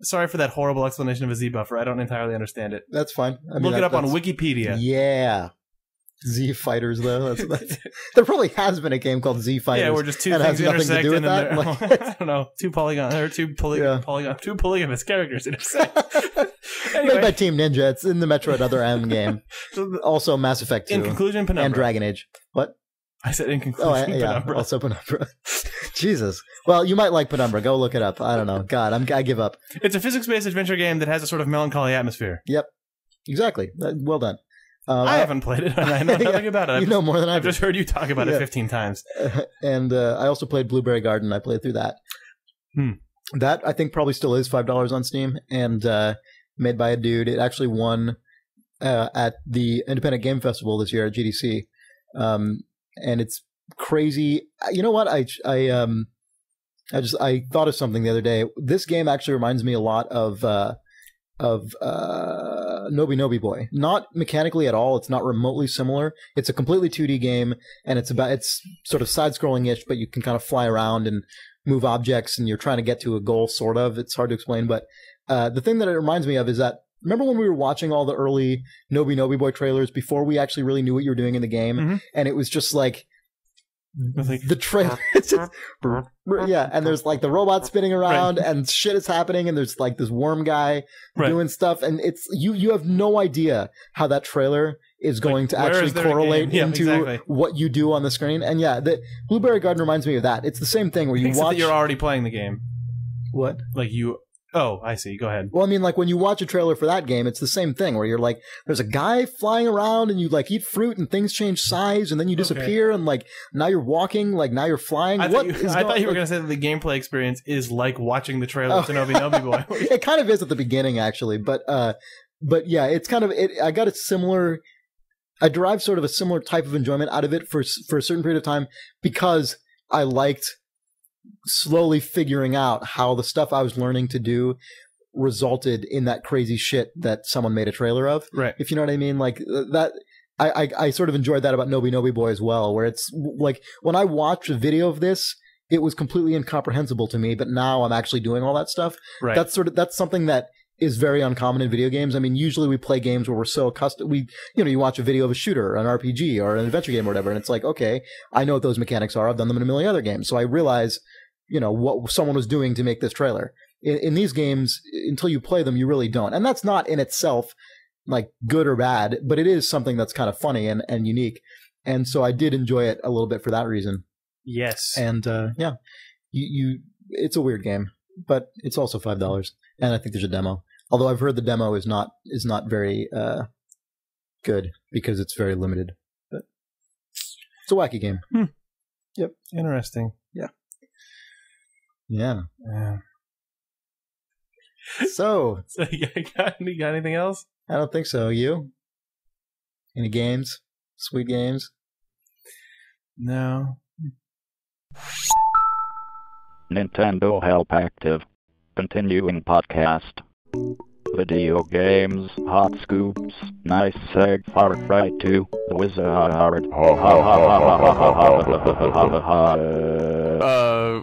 Sorry for that horrible explanation of a Z buffer. I don't entirely understand it. That's fine. Look it up on Wikipedia. Yeah. Z Fighters, though. There probably has been a game called Z Fighters. Yeah, where just 2 things intersect and then I don't know, 2 polygamous characters intersect. Anyway. Made by Team Ninja. It's in the Metroid Other M game. Also Mass Effect 2. In conclusion, Penumbra. And Dragon Age. What? I said in conclusion, Penumbra. Also Penumbra. Jesus. Well, you might like Penumbra. Go look it up. I don't know. God, I give up. It's a physics-based adventure game that has a sort of melancholy atmosphere. Yep. Exactly. Well done. I haven't played it. I know nothing about it. You know more than I've just heard you talk about it 15 times. And I also played Blueberry Garden. I played through that. That, I think, probably still is $5 on Steam. And made by a dude. It actually won at the Independent Game Festival this year at GDC. And it's crazy. You know what? I thought of something the other day. This game actually reminds me a lot of Noby Noby Boy. Not mechanically at all. It's not remotely similar. It's a completely 2D game, and it's sort of side-scrolling-ish, but you can kind of fly around and move objects, and you're trying to get to a goal, sort of. It's hard to explain, but the thing that it reminds me of is that, remember when we were watching all the early Noby Noby Boy trailers before we actually really knew what you were doing in the game, and it was just like, the trailer, it's just, and there's like the robot spinning around and shit is happening, and there's like this worm guy doing stuff, and it's you have no idea how that trailer is going to actually correlate into what you do on the screen. And the Blueberry Garden reminds me of that. It's the same thing where you watch. That you're already playing the game. What? Like you. Oh, I see. Go ahead. Well, I mean, like when you watch a trailer for that game, it's the same thing where you're like, there's a guy flying around and you like eat fruit and things change size and then you disappear and like now you're walking, like now you're flying. I thought you were going to say that the gameplay experience is like watching the trailer to Noby Noby Boy. It kind of is at the beginning, actually, but yeah, it's kind of it. I got a similar. I derived sort of a similar type of enjoyment out of it for a certain period of time because I liked slowly figuring out how the stuff I was learning to do resulted in that crazy shit that someone made a trailer of. Right. If you know what I mean? Like that, I sort of enjoyed that about Noby Noby Boy as well, where it's like when I watched a video of this, it was completely incomprehensible to me, but now I'm actually doing all that stuff. Right. That's something that is very uncommon in video games. I mean, usually we play games where we're so accustomed, you watch a video of a shooter, an RPG, or an adventure game or whatever, and it's like, okay, I know what those mechanics are. I've done them in a million other games. So I realize, what someone was doing to make this trailer. In these games, until you play them, you really don't. And that's not in itself like good or bad, but it is something that's kind of funny and unique. And so I did enjoy it a little bit for that reason. Yes. And yeah, it's a weird game, but it's also $5. And I think there's a demo. Although I've heard the demo is not very good because it's very limited. But it's a wacky game. Yep. Interesting. Yeah. Yeah. So you got anything else? I don't think so. You? Any games? Sweet games? No. Nintendo Help Active. Continuing podcast. Video games, hot scoops, nice seg, Far Cry 2, the Wizard.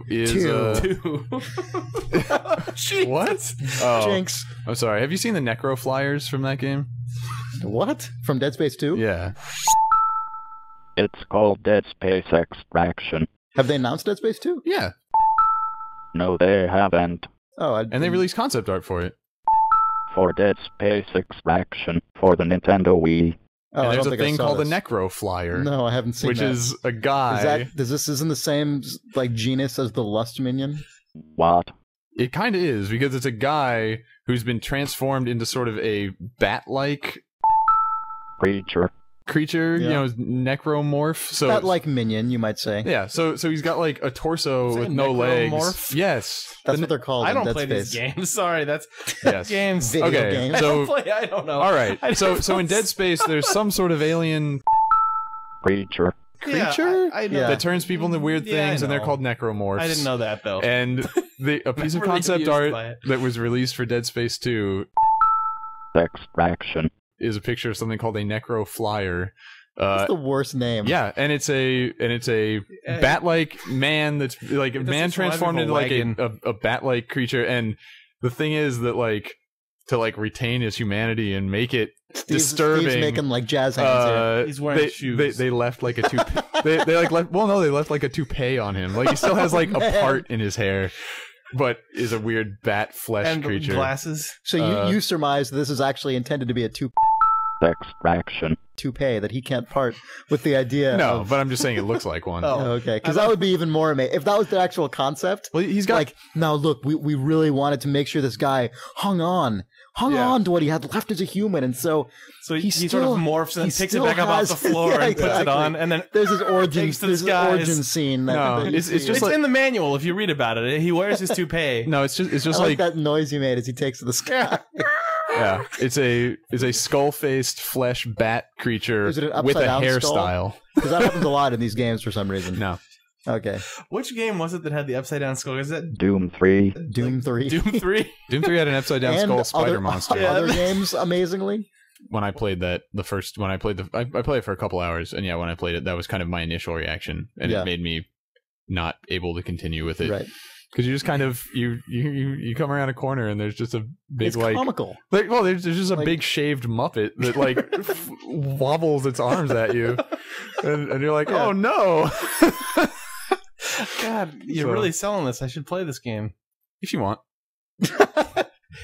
Is Two. what? Oh, Jinx. I'm sorry. Have you seen the Necroflyers from that game? What? From Dead Space 2? Yeah. It's called Dead Space Extraction. Have they announced Dead Space 2? Yeah. No, they haven't. Oh, and they released concept art for it. For Dead Space Extraction for the Nintendo Wii. Oh, and I there's don't a think I thing saw called this. the Necroflyer. No, I haven't seen which that. is a guy. Isn't the same like genus as the Lust Minion? What? It kind of is, because it's a guy who's been transformed into sort of a bat-like creature, Yeah. necromorph. So Bat-like minion, you might say. yeah, so he's got like a torso with no legs. necromorph? Yes. That's what they're called I in don't Dead play Space. these games. Sorry, that's Yes. games. Video Okay, games. so I don't know. all right. So in Dead Space, there's some sort of alien creature. creature I know. Yeah. that turns people into weird Yeah, I things, and they're know. called necromorphs. I didn't know that though. And a piece of really concept confused art by it. that was released for Dead Space 2 Extraction. is a picture of something called a Necroflyer. That's the worst name. Yeah, and it's a bat-like man that's like a man transformed into like a bat-like creature. And the thing is that like to like retain his humanity and make it disturbing. Steve's making like jazz hands here. He's wearing shoes. They left like a toupee. they left like a toupee on him. Like he still has like a part in his hair, but is a weird bat flesh and creature. glasses. So you surmise this is actually intended to be a Extraction. toupee that he can't part with the idea No, of... but I'm just saying it looks like one. Oh, okay, because that would be even more amazing. If that was the actual concept, Well, he's got like, now look, we really wanted to make sure this guy hung on to what he had left as a human, and so he sort of morphs and he picks it still back up off has- the floor Yeah, and puts it exactly. on, and then there's his origin, takes to the there's his skies. origin scene. No, that you it's see. just it's like- in the manual if you read about it. He wears his toupee. no, it's just I like that noise you made as he takes to the sky. yeah, it's a skull-faced flesh bat creature Is it an with a upside-down hairstyle. Because that happens a lot in these games for some reason. No, Okay. Which game was it that had the upside down skull? Is that Doom 3. Doom 3. Doom 3? Doom 3 had an upside-down skull spider other, monster. Other games, amazingly. When I played that, I played it for a couple hours, and yeah, when I played it, that was kind of my initial reaction, and Yeah. it made me not able to continue with it. Right. Because you just kind of you come around a corner and there's just a big It's like comical. there's just a Like- big shaved Muppet that like wobbles its arms at you, and you're like, Yeah. oh no. God, you're So- really selling this. I should play this game. If you want,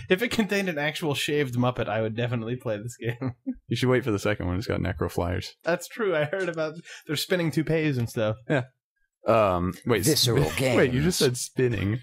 If it contained an actual shaved Muppet, I would definitely play this game. you should wait for the second one. It's got Necroflyers. That's true. I heard about they're spinning toupees and stuff. Wait, Visceral Wait, you games. just said spinning.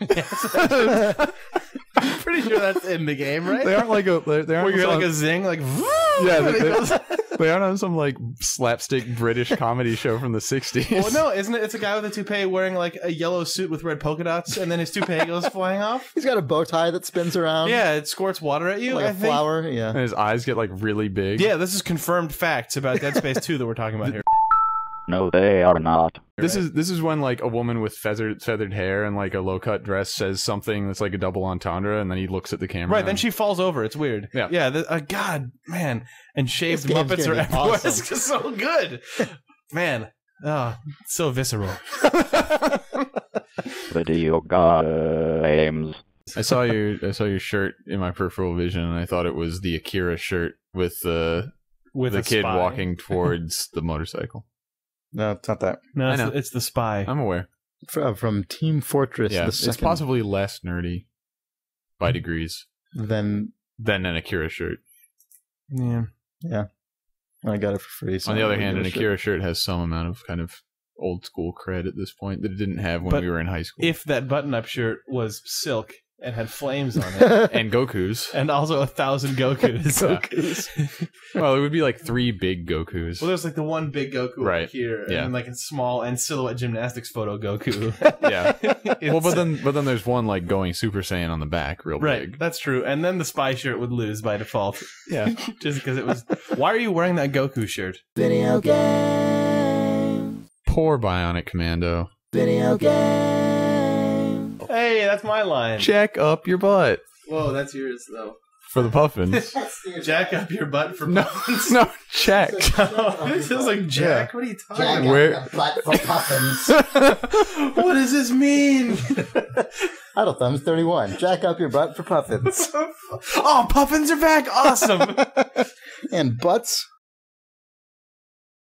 I'm pretty sure that's in the game, right? They aren't like they aren't Where you're also- like a zing, like Yeah, and it they- goes- They aren't on some like slapstick British comedy show from the 60s. Well, no, isn't it? It's a guy with a toupee wearing like a yellow suit with red polka dots, and then his toupee goes flying off. He's got a bow tie that spins around. Yeah, it squirts water at you. Like I a think. flower. Yeah. And his eyes get like really big. Yeah, this is confirmed facts about Dead Space 2 that we're talking about here. No, they are not. This is when like a woman with feathered hair and like a low cut dress says something that's like a double entendre, and then he looks at the camera. Right, then she falls over. It's weird. Yeah, yeah. God, man, and shaved This game's Muppets are gonna be everywhere. awesome. It's so good, man. Oh, so visceral. Video games. I saw your shirt in my peripheral vision, and I thought it was the Akira shirt with the kid spy. walking towards the motorcycle. No, it's not that. No, I know. it's the spy. I'm aware. From Team Fortress. Yeah, the it's second, possibly less nerdy by degrees Then than an Akira shirt. Yeah. I got it for free. So On the I other don't hand, give an a shit. Akira shirt has some amount of kind of old school cred at this point that it didn't have when But we were in high school. If that button-up shirt was silk and had flames on it, And Goku's. and also 1,000 Gokus. Well, it would be like 3 big Gokus. Well, there's like the one big Goku Right. right here, and Yeah. then like a small and silhouette gymnastics photo Goku. Yeah. Well, It's- but then there's one like going Super Saiyan on the back, real right, big. that's true. And then the spy shirt would lose by default, Yeah. just because it was. Why are you wearing that Goku shirt? Video game. Poor Bionic Commando. Video game. Hey, that's my line. Jack up your butt Whoa, that's yours though. for the puffins. Jack up your butt for No, puffins. no, check. This is like Jack. What are you talking Jack about? Where- up the butt for puffins. What does this mean? Idle Thumbs 31. Jack up your butt for puffins. Oh, puffins are back! Awesome. And butts